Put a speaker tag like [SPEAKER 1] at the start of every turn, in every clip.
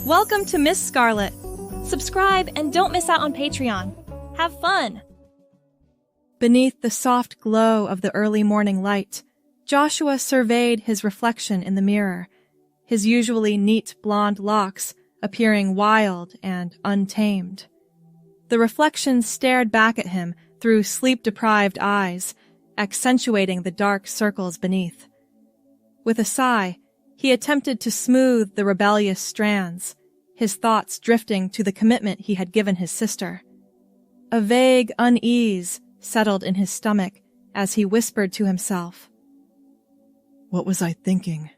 [SPEAKER 1] Welcome to Miss Scarlett. Subscribe and don't miss out on Patreon. Have fun! Beneath the soft glow of the early morning light, Joshua surveyed his reflection in the mirror, his usually neat blonde locks appearing wild and untamed. The reflection stared back at him through sleep-deprived eyes, accentuating the dark circles beneath. With a sigh, he attempted to smooth the rebellious strands, his thoughts drifting to the commitment he had given his sister. A vague unease settled in his stomach as he whispered to himself, "What was I thinking?"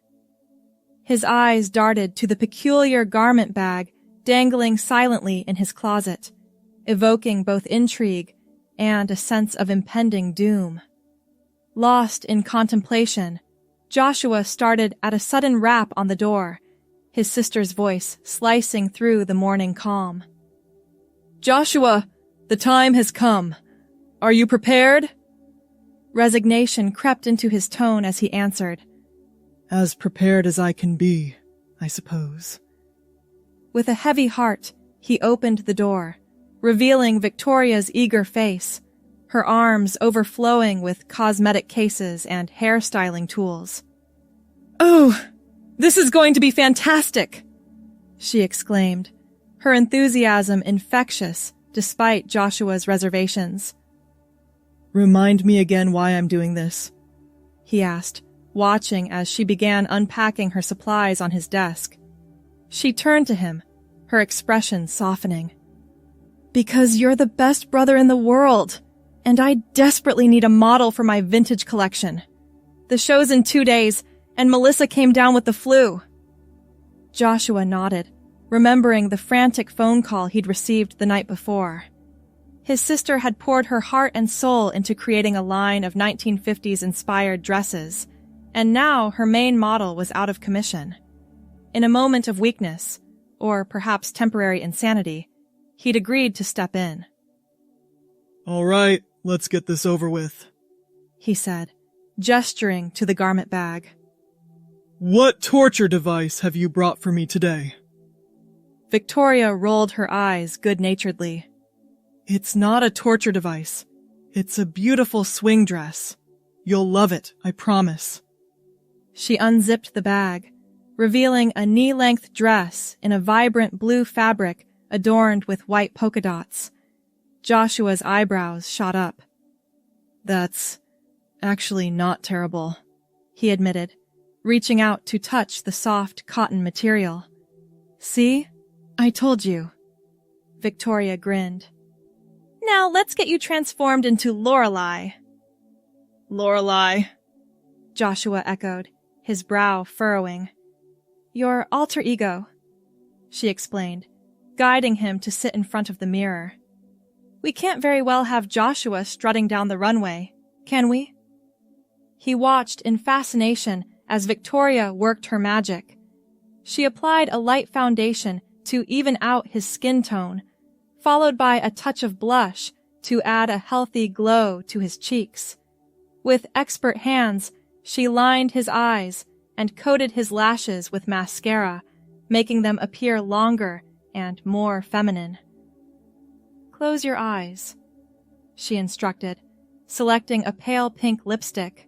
[SPEAKER 1] His eyes darted to the peculiar garment bag dangling silently in his closet, evoking both intrigue and a sense of impending doom. Lost in contemplation, Joshua started at a sudden rap on the door, his sister's voice slicing through the morning calm. "Joshua, the time has come. Are you prepared?" Resignation crept into his tone as he answered, "As prepared as I can be, I suppose." With a heavy heart, he opened the door, revealing Victoria's eager face, her arms overflowing with cosmetic cases and hairstyling tools. "Oh, this is going to be fantastic!" she exclaimed, her enthusiasm infectious despite Joshua's reservations. "Remind me again why I'm doing this," he asked, watching as she began unpacking her supplies on his desk. She turned to him, her expression softening. "Because you're the best brother in the world, and I desperately need a model for my vintage collection. The show's in 2 days, and Melissa came down with the flu." Joshua nodded, remembering the frantic phone call he'd received the night before. His sister had poured her heart and soul into creating a line of 1950s-inspired dresses, and now her main model was out of commission. In a moment of weakness, or perhaps temporary insanity, he'd agreed to step in. "All right, let's get this over with," he said, gesturing to the garment bag. "What torture device have you brought for me today?" Victoria rolled her eyes good-naturedly. "It's not a torture device. It's a beautiful swing dress. You'll love it, I promise." She unzipped the bag, revealing a knee-length dress in a vibrant blue fabric adorned with white polka dots. Joshua's eyebrows shot up. "That's actually not terrible," he admitted, reaching out to touch the soft cotton material. "See? I told you." Victoria grinned. "Now let's get you transformed into Lorelai." "Lorelai," Joshua echoed, his brow furrowing. "Your alter ego," she explained, guiding him to sit in front of the mirror. "We can't very well have Joshua strutting down the runway, can we?" He watched in fascination as Victoria worked her magic. She applied a light foundation to even out his skin tone, followed by a touch of blush to add a healthy glow to his cheeks. With expert hands, she lined his eyes and coated his lashes with mascara, making them appear longer and more feminine. "Close your eyes," she instructed, selecting a pale pink lipstick.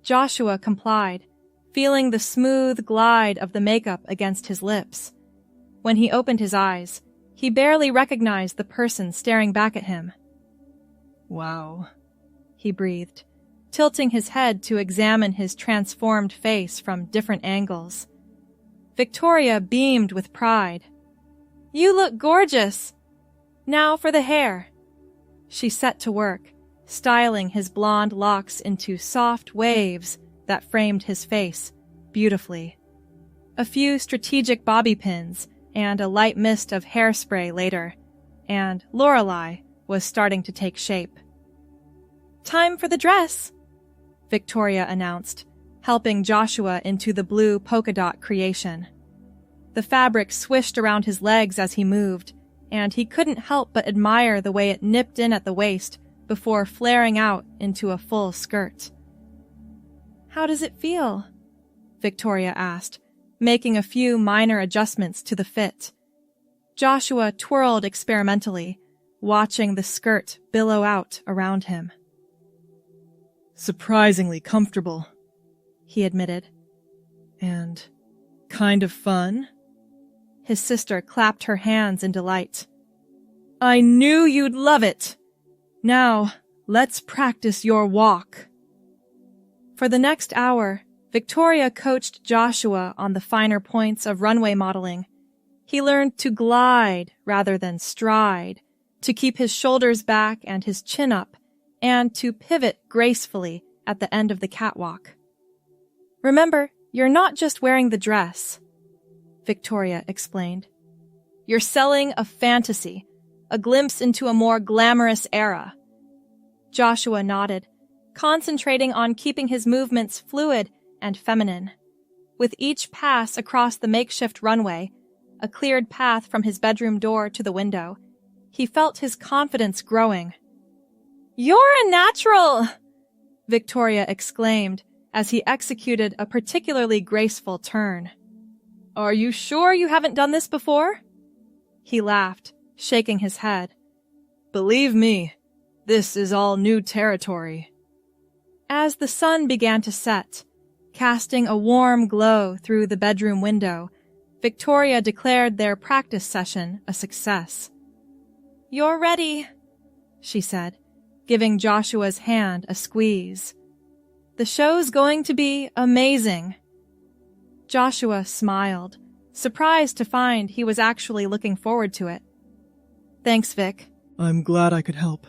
[SPEAKER 1] Joshua complied, feeling the smooth glide of the makeup against his lips. When he opened his eyes, he barely recognized the person staring back at him. "Wow," he breathed, tilting his head to examine his transformed face from different angles. Victoria beamed with pride. "You look gorgeous! Now for the hair." She set to work, styling his blonde locks into soft waves that framed his face beautifully. A few strategic bobby pins and a light mist of hairspray later, and Lorelai was starting to take shape. "Time for the dress," Victoria announced, helping Joshua into the blue polka dot creation. The fabric swished around his legs as he moved, and he couldn't help but admire the way it nipped in at the waist before flaring out into a full skirt. "How does it feel?" Victoria asked, making a few minor adjustments to the fit. Joshua twirled experimentally, watching the skirt billow out around him. "Surprisingly comfortable," he admitted. "And kind of fun?" His sister clapped her hands in delight. "I knew you'd love it! Now, let's practice your walk." For the next hour, Victoria coached Joshua on the finer points of runway modeling. He learned to glide rather than stride, to keep his shoulders back and his chin up, and to pivot gracefully at the end of the catwalk. "Remember, you're not just wearing the dress," Victoria explained. "You're selling a fantasy, a glimpse into a more glamorous era." Joshua nodded, concentrating on keeping his movements fluid and feminine. With each pass across the makeshift runway, a cleared path from his bedroom door to the window, he felt his confidence growing. "You're a natural!" Victoria exclaimed as he executed a particularly graceful turn. "Are you sure you haven't done this before?" He laughed, shaking his head. "Believe me, this is all new territory." As the sun began to set, casting a warm glow through the bedroom window, Victoria declared their practice session a success. "You're ready," she said, giving Joshua's hand a squeeze. "The show's going to be amazing." Joshua smiled, surprised to find he was actually looking forward to it. "Thanks, Vic." "I'm glad I could help."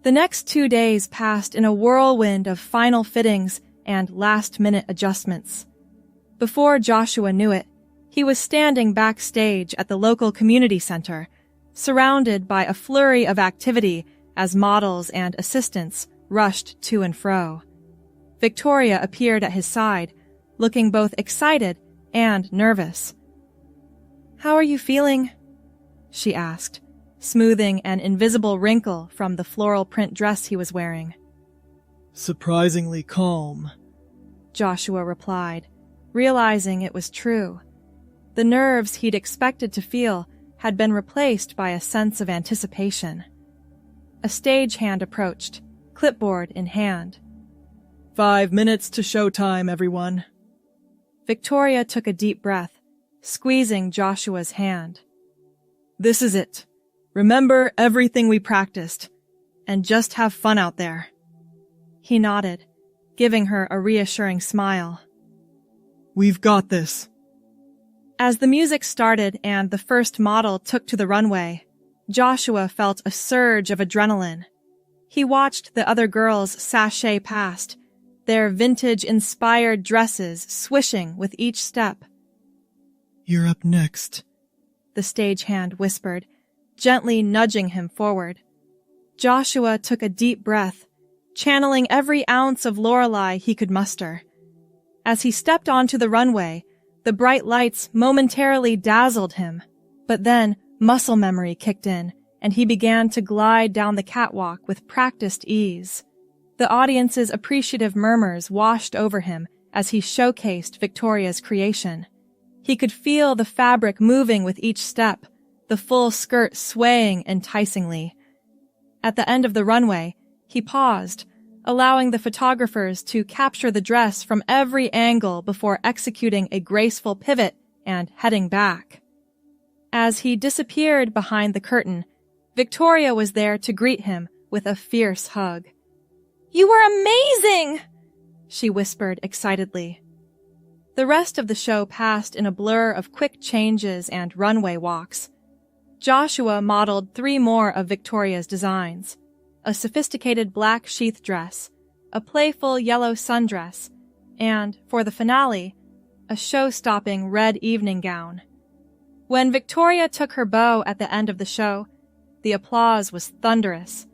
[SPEAKER 1] The next 2 days passed in a whirlwind of final fittings and last-minute adjustments. Before Joshua knew it, he was standing backstage at the local community center, surrounded by a flurry of activity as models and assistants rushed to and fro. Victoria appeared at his side, looking both excited and nervous. "How are you feeling?" she asked, smoothing an invisible wrinkle from the floral print dress he was wearing. "Surprisingly calm," Joshua replied, realizing it was true. The nerves he'd expected to feel had been replaced by a sense of anticipation. A stagehand approached, clipboard in hand. 5 minutes to showtime, everyone." Victoria took a deep breath, squeezing Joshua's hand. "This is it. Remember everything we practiced, and just have fun out there." He nodded, giving her a reassuring smile. "We've got this." As the music started and the first model took to the runway, Joshua felt a surge of adrenaline. He watched the other girls sashay past, their vintage-inspired dresses swishing with each step. "You're up next," the stagehand whispered, gently nudging him forward. Joshua took a deep breath, channeling every ounce of Lorelai he could muster. As he stepped onto the runway, the bright lights momentarily dazzled him, but then muscle memory kicked in, and he began to glide down the catwalk with practiced ease. The audience's appreciative murmurs washed over him as he showcased Victoria's creation. He could feel the fabric moving with each step, the full skirt swaying enticingly. At the end of the runway, he paused, allowing the photographers to capture the dress from every angle before executing a graceful pivot and heading back. As he disappeared behind the curtain, Victoria was there to greet him with a fierce hug. "You were amazing!" she whispered excitedly. The rest of the show passed in a blur of quick changes and runway walks. Joshua modeled 3 more of Victoria's designs: a sophisticated black sheath dress, a playful yellow sundress, and, for the finale, a show-stopping red evening gown. When Victoria took her bow at the end of the show, the applause was thunderous.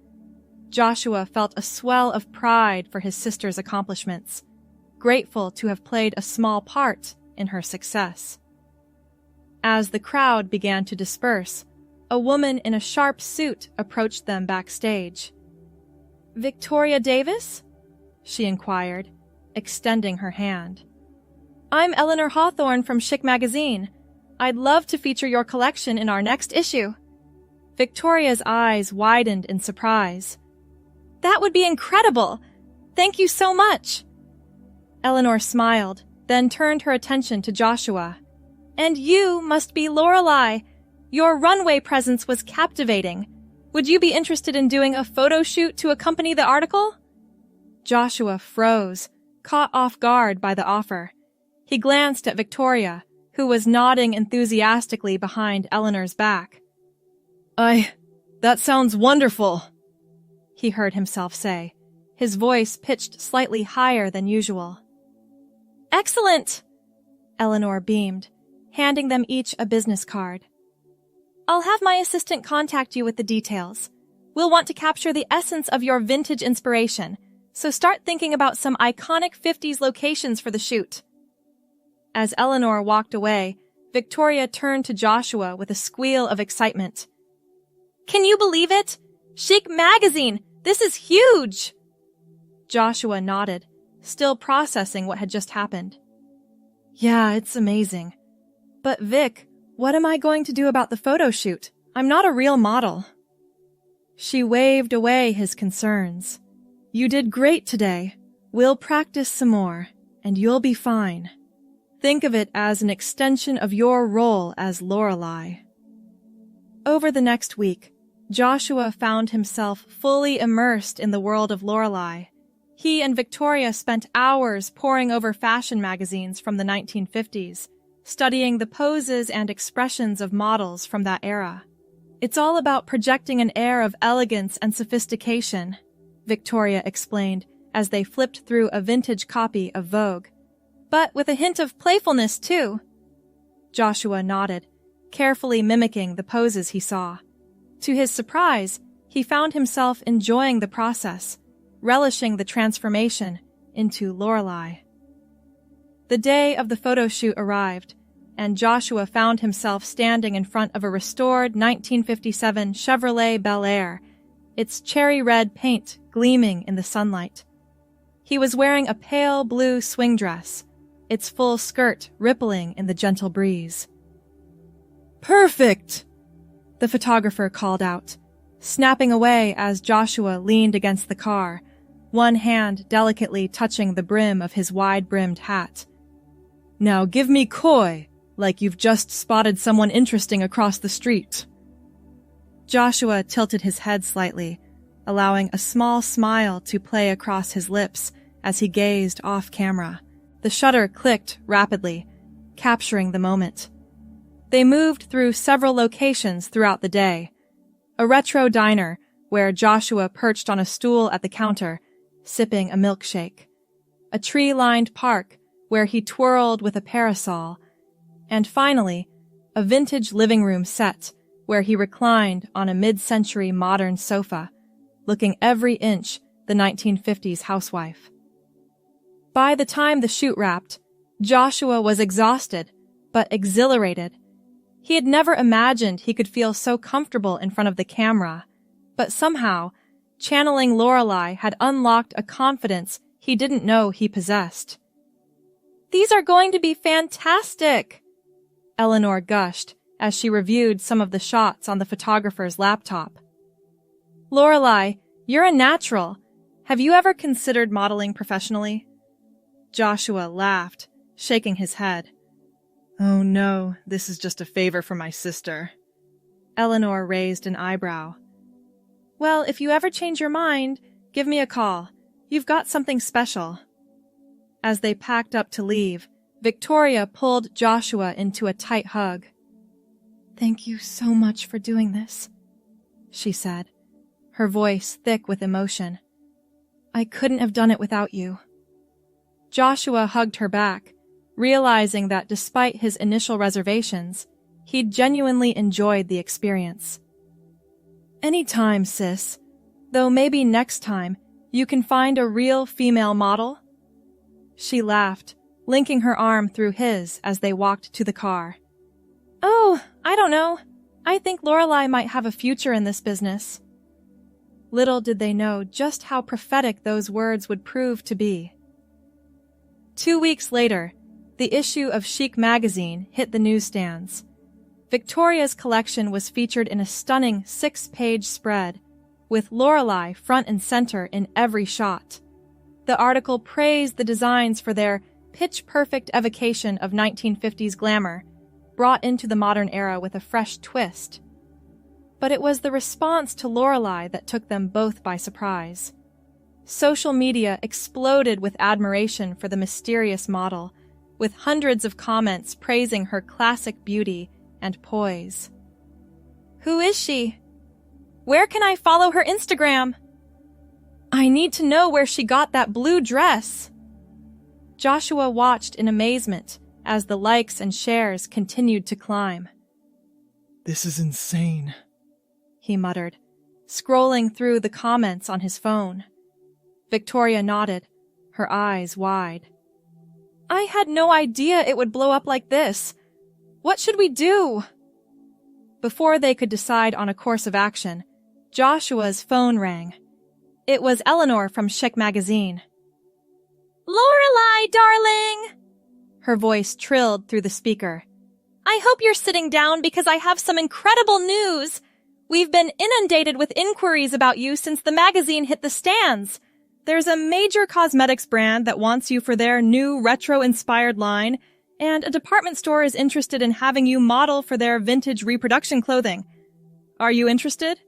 [SPEAKER 1] Joshua felt a swell of pride for his sister's accomplishments, grateful to have played a small part in her success. As the crowd began to disperse, a woman in a sharp suit approached them backstage. "Victoria Davis?" she inquired, extending her hand. I'm Eleanor Hawthorne from Chic Magazine. I'd love to feature your collection in our next issue. Victoria's eyes widened in surprise. That would be incredible! Thank you so much! Eleanor smiled, then turned her attention to Joshua. And you must be Lorelai. Your runway presence was captivating. Would you be interested in doing a photo shoot to accompany the article? Joshua froze, caught off guard by the offer. He glanced at Victoria, who was nodding enthusiastically behind Eleanor's back. That sounds wonderful, he heard himself say, his voice pitched slightly higher than usual. Excellent! Eleanor beamed, handing them each a business card. I'll have my assistant contact you with the details. We'll want to capture the essence of your vintage inspiration, so start thinking about some iconic 50s locations for the shoot. As Eleanor walked away, Victoria turned to Joshua with a squeal of excitement. Can you believe it? Chic Magazine! This is huge! Joshua nodded, still processing what had just happened. Yeah, it's amazing. But Vic, what am I going to do about the photo shoot? I'm not a real model. She waved away his concerns. You did great today. We'll practice some more, and you'll be fine. Think of it as an extension of your role as Lorelai. Over the next week, Joshua found himself fully immersed in the world of Lorelai. He and Victoria spent hours poring over fashion magazines from the 1950s, studying the poses and expressions of models from that era. It's all about projecting an air of elegance and sophistication, Victoria explained as they flipped through a vintage copy of Vogue. But with a hint of playfulness, too. Joshua nodded, carefully mimicking the poses he saw. To his surprise, he found himself enjoying the process, relishing the transformation into Lorelai. The day of the photo shoot arrived, and Joshua found himself standing in front of a restored 1957 Chevrolet Bel Air, its cherry red paint gleaming in the sunlight. He was wearing a pale blue swing dress, its full skirt rippling in the gentle breeze. Perfect! The photographer called out, snapping away as Joshua leaned against the car, one hand delicately touching the brim of his wide-brimmed hat. Now give me coy, like you've just spotted someone interesting across the street. Joshua tilted his head slightly, allowing a small smile to play across his lips as he gazed off-camera. The shutter clicked rapidly, capturing the moment. They moved through several locations throughout the day. A retro diner, where Joshua perched on a stool at the counter, sipping a milkshake. A tree-lined park, where he twirled with a parasol. And finally, a vintage living room set, where he reclined on a mid-century modern sofa, looking every inch the 1950s housewife. By the time the shoot wrapped, Joshua was exhausted, but exhilarated. He had never imagined he could feel so comfortable in front of the camera, but somehow, channeling Lorelai had unlocked a confidence he didn't know he possessed. These are going to be fantastic! Eleanor gushed as she reviewed some of the shots on the photographer's laptop. Lorelai, you're a natural. Have you ever considered modeling professionally? Joshua laughed, shaking his head. Oh no, this is just a favor for my sister. Eleanor raised an eyebrow. Well, if you ever change your mind, give me a call. You've got something special. As they packed up to leave, Victoria pulled Joshua into a tight hug. Thank you so much for doing this, she said, her voice thick with emotion. I couldn't have done it without you. Joshua hugged her back, realizing that despite his initial reservations, he'd genuinely enjoyed the experience. Anytime, sis. Though maybe next time you can find a real female model? She laughed, linking her arm through his as they walked to the car. Oh, I don't know. I think Lorelai might have a future in this business. Little did they know just how prophetic those words would prove to be. 2 weeks later, the issue of Chic magazine hit the newsstands. Victoria's collection was featured in a stunning 6-page spread, with Lorelai front and center in every shot. The article praised the designs for their pitch-perfect evocation of 1950s glamour, brought into the modern era with a fresh twist. But it was the response to Lorelai that took them both by surprise. Social media exploded with admiration for the mysterious model, with hundreds of comments praising her classic beauty and poise. "Who is she? Where can I follow her Instagram? I need to know where she got that blue dress." Joshua watched in amazement as the likes and shares continued to climb.
[SPEAKER 2] "This is insane,"
[SPEAKER 1] he muttered, scrolling through the comments on his phone. Victoria nodded, her eyes wide. "I had no idea it would blow up like this. What should we do?" Before they could decide on a course of action, Joshua's phone rang. It was Eleanor from Chic magazine. "Lorelai, darling!" Her voice trilled through the speaker. "I hope you're sitting down because I have some incredible news. We've been inundated with inquiries about you since the magazine hit the stands. There's a major cosmetics brand that wants you for their new retro-inspired line, and a department store is interested in having you model for their vintage reproduction clothing. Are you interested?"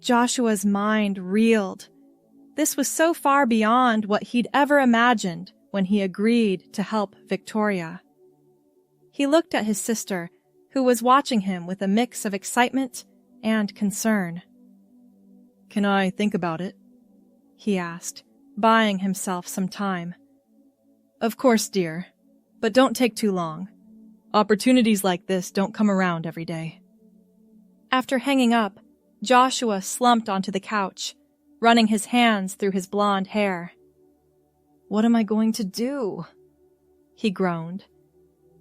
[SPEAKER 1] Joshua's mind reeled. This was so far beyond what he'd ever imagined when he agreed to help Victoria. He looked at his sister, who was watching him with a mix of excitement and concern.
[SPEAKER 2] "Can I think about it?"
[SPEAKER 1] he asked, buying himself some time.
[SPEAKER 2] "Of course, dear, but don't take too long. Opportunities like this don't come around every day."
[SPEAKER 1] After hanging up, Joshua slumped onto the couch, running his hands through his blonde hair.
[SPEAKER 2] "What am I going to do?"
[SPEAKER 1] he groaned.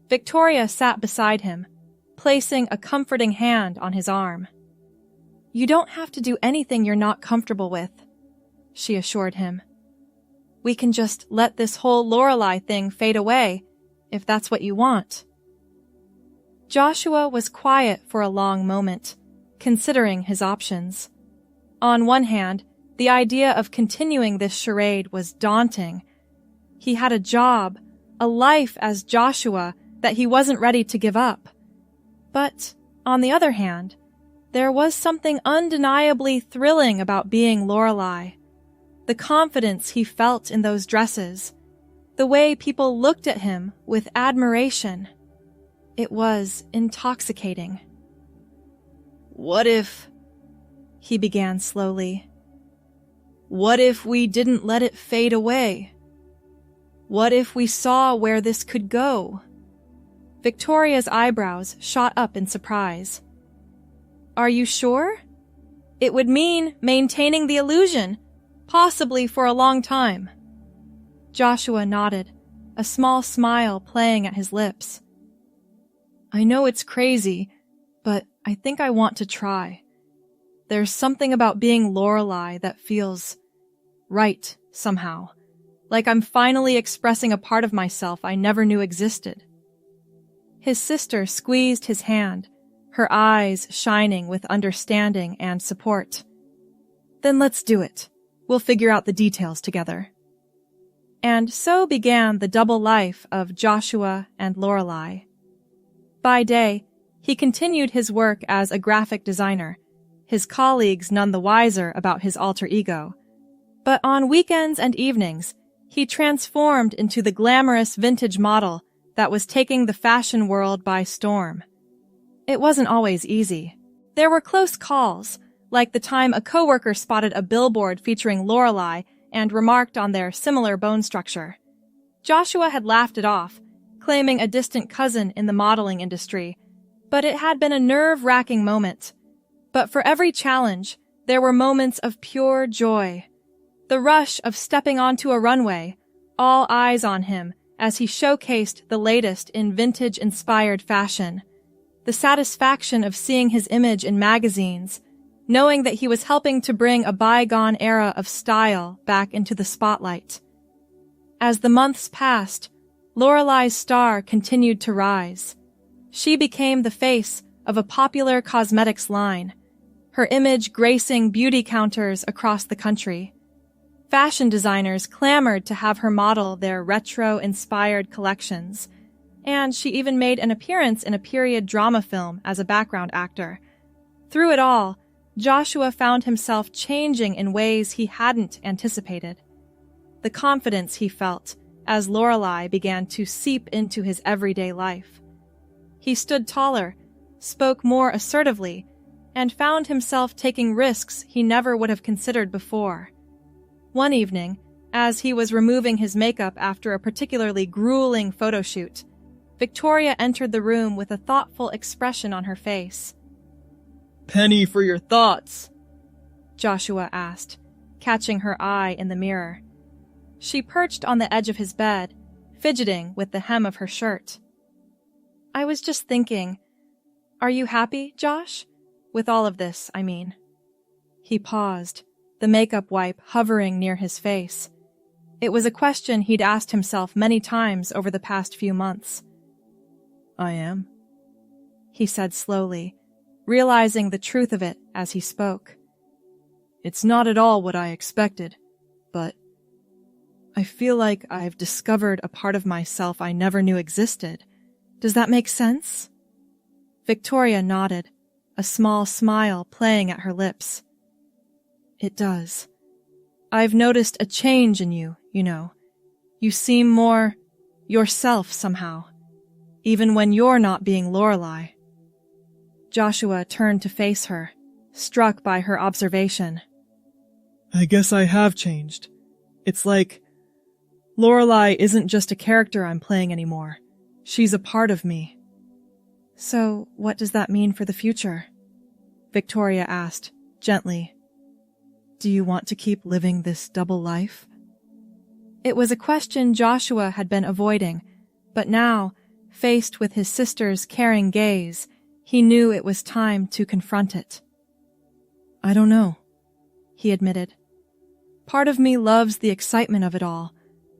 [SPEAKER 1] Victoria sat beside him, placing a comforting hand on his arm. "You don't have to do anything you're not comfortable with," she assured him. "We can just let this whole Lorelai thing fade away, if that's what you want." Joshua was quiet for a long moment, considering his options. On one hand, the idea of continuing this charade was daunting. He had a job, a life as Joshua that he wasn't ready to give up. But, on the other hand, there was something undeniably thrilling about being Lorelai. The confidence he felt in those dresses, the way people looked at him with admiration. It was intoxicating.
[SPEAKER 2] "What if," he began slowly, "what if we didn't let it fade away? What if we saw where this could go?"
[SPEAKER 1] Victoria's eyebrows shot up in surprise. "Are you sure? It would mean maintaining the illusion, possibly for a long time." Joshua nodded, a small smile playing at his lips.
[SPEAKER 2] "I know it's crazy, but I think I want to try. There's something about being Lorelai that feels right somehow, like I'm finally expressing a part of myself I never knew existed."
[SPEAKER 1] His sister squeezed his hand, her eyes shining with understanding and support.
[SPEAKER 2] "Then let's do it. We'll figure out the details together."
[SPEAKER 1] And so began the double life of Joshua and Lorelai. By day, he continued his work as a graphic designer, his colleagues none the wiser about his alter ego. But on weekends and evenings, he transformed into the glamorous vintage model that was taking the fashion world by storm. It wasn't always easy. There were close calls, like the time a coworker spotted a billboard featuring Lorelai and remarked on their similar bone structure. Joshua had laughed it off, claiming a distant cousin in the modeling industry, but it had been a nerve-wracking moment. But for every challenge, there were moments of pure joy. The rush of stepping onto a runway, all eyes on him as he showcased the latest in vintage-inspired fashion. The satisfaction of seeing his image in magazines, knowing that he was helping to bring a bygone era of style back into the spotlight. As the months passed,
[SPEAKER 2] Lorelai's star continued to rise. She became the face of a popular cosmetics line, her image gracing beauty counters across the country. Fashion designers clamored to have her model their retro-inspired collections, and she even made an appearance in a period drama film as a background actor. Through it all, Joshua found himself changing in ways he hadn't anticipated. The confidence he felt as Lorelai began to seep into his everyday life. He stood taller, spoke more assertively, and found himself taking risks he never would have considered before. One evening, as he was removing his makeup after a particularly grueling photo shoot, Victoria entered the room with a thoughtful expression on her face.
[SPEAKER 3] "Penny for your thoughts,"
[SPEAKER 2] Joshua asked, catching her eye in the mirror. She perched on the edge of his bed, fidgeting with the hem of her shirt. "I was just thinking, are you happy, Josh? With all of this, I mean." He paused, the makeup wipe hovering near his face. It was a question he'd asked himself many times over the past few months.
[SPEAKER 3] "I am,"
[SPEAKER 2] he said slowly, realizing the truth of it as he spoke.
[SPEAKER 3] "It's not at all what I expected, but I feel like I've discovered a part of myself I never knew existed. Does that make sense?"
[SPEAKER 2] Victoria nodded, a small smile playing at her lips.
[SPEAKER 3] "It does. I've noticed a change in you, you know. You seem more yourself somehow, even when you're not being Lorelai."
[SPEAKER 2] Joshua turned to face her, struck by her observation.
[SPEAKER 3] "I guess I have changed. It's like Lorelai isn't just a character I'm playing anymore. She's a part of me."
[SPEAKER 2] "So, what does that mean for the future?" Victoria asked, gently.
[SPEAKER 3] "Do you want to keep living this double life?"
[SPEAKER 2] It was a question Joshua had been avoiding, but now, faced with his sister's caring gaze, he knew it was time to confront it.
[SPEAKER 3] "I don't know,"
[SPEAKER 2] he admitted.
[SPEAKER 3] "Part of me loves the excitement of it all,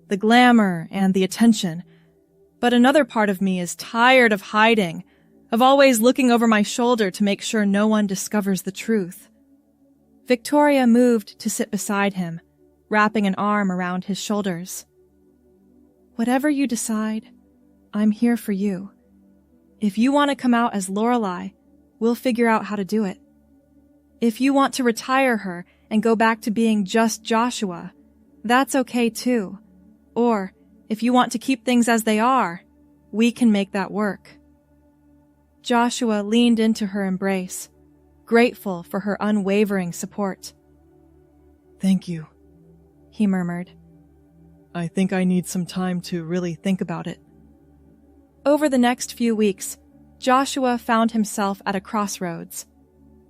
[SPEAKER 3] the glamour and the attention, but another part of me is tired of hiding, of always looking over my shoulder to make sure no one discovers the truth."
[SPEAKER 2] Victoria moved to sit beside him, wrapping an arm around his shoulders. "Whatever you decide, I'm here for you. If you want to come out as Lorelai, we'll figure out how to do it. If you want to retire her and go back to being just Joshua, that's okay too. Or, if you want to keep things as they are, we can make that work." Joshua leaned into her embrace, grateful for her unwavering support.
[SPEAKER 3] "Thank you,"
[SPEAKER 2] he murmured.
[SPEAKER 3] "I think I need some time to really think about it."
[SPEAKER 2] Over the next few weeks, Joshua found himself at a crossroads.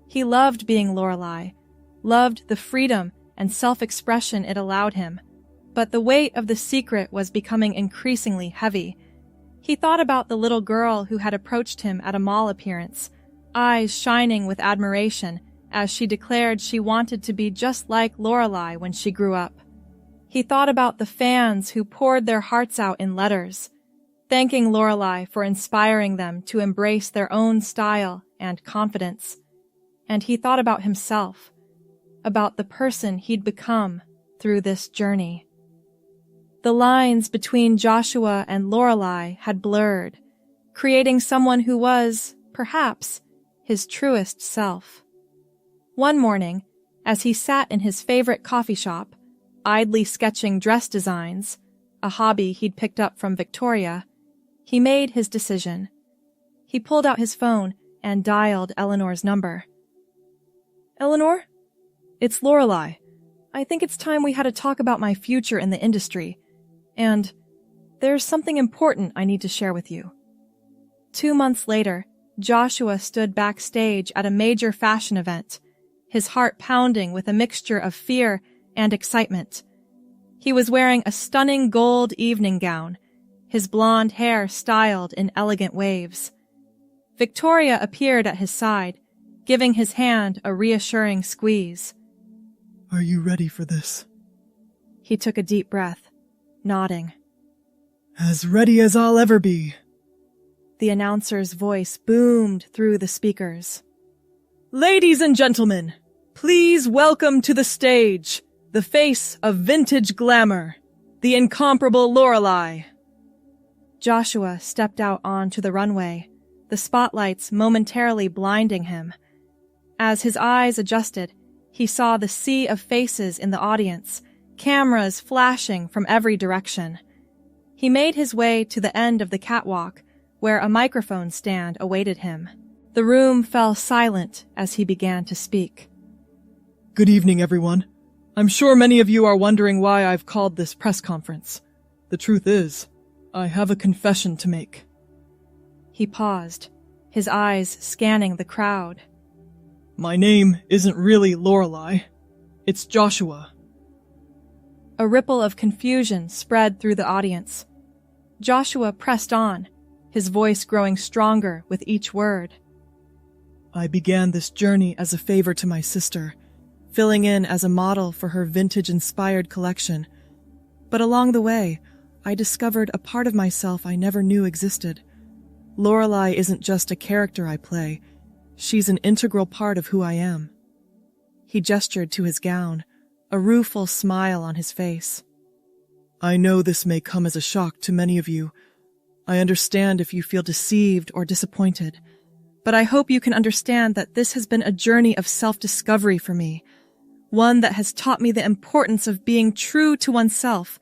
[SPEAKER 2] He loved being Lorelai, loved the freedom and self-expression it allowed him, but the weight of the secret was becoming increasingly heavy. He thought about the little girl who had approached him at a mall appearance, eyes shining with admiration as she declared she wanted to be just like Lorelai when she grew up. He thought about the fans who poured their hearts out in letters, thanking Lorelai for inspiring them to embrace their own style and confidence. And he thought about himself, about the person he'd become through this journey. The lines between Joshua and Lorelai had blurred, creating someone who was, perhaps, his truest self. One morning, as he sat in his favorite coffee shop, idly sketching dress designs, a hobby he'd picked up from Victoria, he made his decision. He pulled out his phone and dialed Eleanor's number.
[SPEAKER 3] "Eleanor? It's Lorelai. I think it's time we had a talk about my future in the industry. And there's something important I need to share with you."
[SPEAKER 2] 2 months later, Joshua stood backstage at a major fashion event, his heart pounding with a mixture of fear and excitement. He was wearing a stunning gold evening gown, his blonde hair styled in elegant waves. Victoria appeared at his side, giving his hand a reassuring squeeze.
[SPEAKER 3] "Are you ready for this?"
[SPEAKER 2] He took a deep breath, nodding.
[SPEAKER 3] As ready as I'll ever be. The announcer's voice boomed through the speakers. Ladies and gentlemen, please welcome to the stage the face of vintage glamour, the incomparable Lorelai. Joshua stepped out onto the runway, the spotlights momentarily blinding him. As his eyes adjusted, he saw the sea of faces in the audience, cameras flashing from every direction. He made his way to the end of the catwalk, where a microphone stand awaited him. The room fell silent as he began to speak. Good evening, everyone. I'm sure many of you are wondering why I've called this press conference. The truth is, I have a confession to make. He paused, his eyes scanning the crowd. My name isn't really Lorelai. It's Joshua. A ripple of confusion spread through the audience. Joshua pressed on, his voice growing stronger with each word. I began this journey as a favor to my sister, filling in as a model for her vintage-inspired collection. But along the way, I discovered a part of myself I never knew existed. Lorelai isn't just a character I play. She's an integral part of who I am. He gestured to his gown, a rueful smile on his face. I know this may come as a shock to many of you. I understand if you feel deceived or disappointed, but I hope you can understand that this has been a journey of self-discovery for me, one that has taught me the importance of being true to oneself,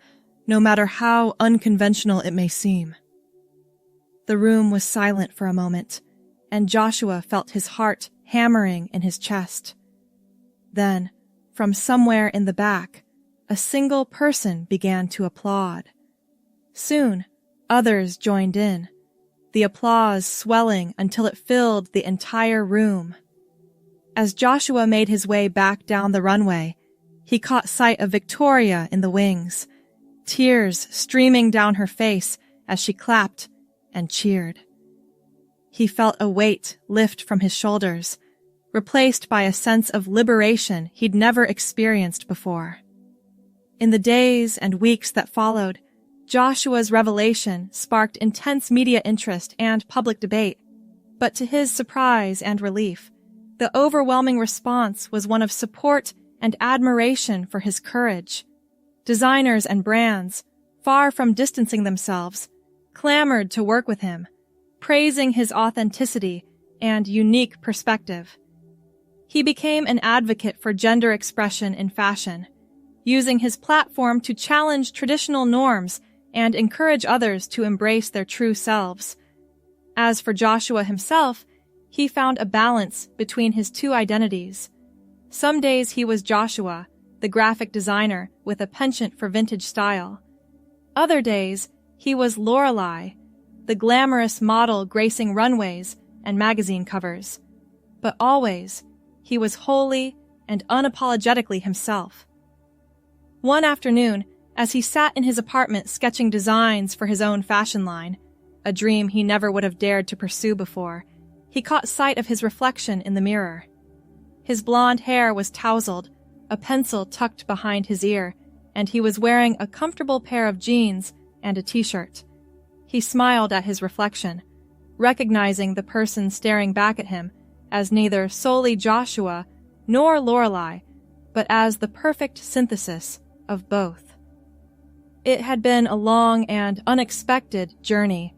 [SPEAKER 3] no matter how unconventional it may seem. The room was silent for a moment, and Joshua felt his heart hammering in his chest. Then, from somewhere in the back, a single person began to applaud. Soon, others joined in, the applause swelling until it filled the entire room. As Joshua made his way back down the runway, he caught sight of Victoria in the wings, tears streaming down her face as she clapped and cheered. He felt a weight lift from his shoulders, replaced by a sense of liberation he'd never experienced before. In the days and weeks that followed, Joshua's revelation sparked intense media interest and public debate, but to his surprise and relief, the overwhelming response was one of support and admiration for his courage. Designers and brands, far from distancing themselves, clamored to work with him, praising his authenticity and unique perspective. He became an advocate for gender expression in fashion, using his platform to challenge traditional norms and encourage others to embrace their true selves. As for Joshua himself, he found a balance between his two identities. Some days he was Joshua, the graphic designer with a penchant for vintage style. Other days, he was Lorelai, the glamorous model gracing runways and magazine covers. But always, he was wholly and unapologetically himself. One afternoon, as he sat in his apartment sketching designs for his own fashion line, a dream he never would have dared to pursue before, he caught sight of his reflection in the mirror. His blonde hair was tousled, a pencil tucked behind his ear, and he was wearing a comfortable pair of jeans and a t-shirt. He smiled at his reflection, recognizing the person staring back at him as neither solely Joshua nor Lorelai, but as the perfect synthesis of both. It had been a long and unexpected journey,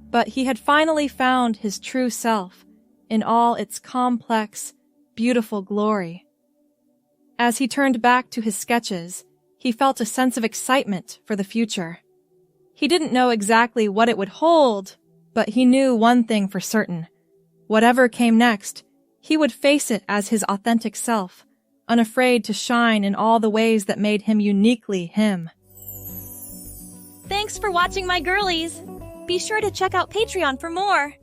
[SPEAKER 3] but he had finally found his true self in all its complex, beautiful glory. As he turned back to his sketches, he felt a sense of excitement for the future. He didn't know exactly what it would hold, but he knew one thing for certain. Whatever came next, he would face it as his authentic self, unafraid to shine in all the ways that made him uniquely him.
[SPEAKER 1] Thanks for watching, my girlies! Be sure to check out Patreon for more!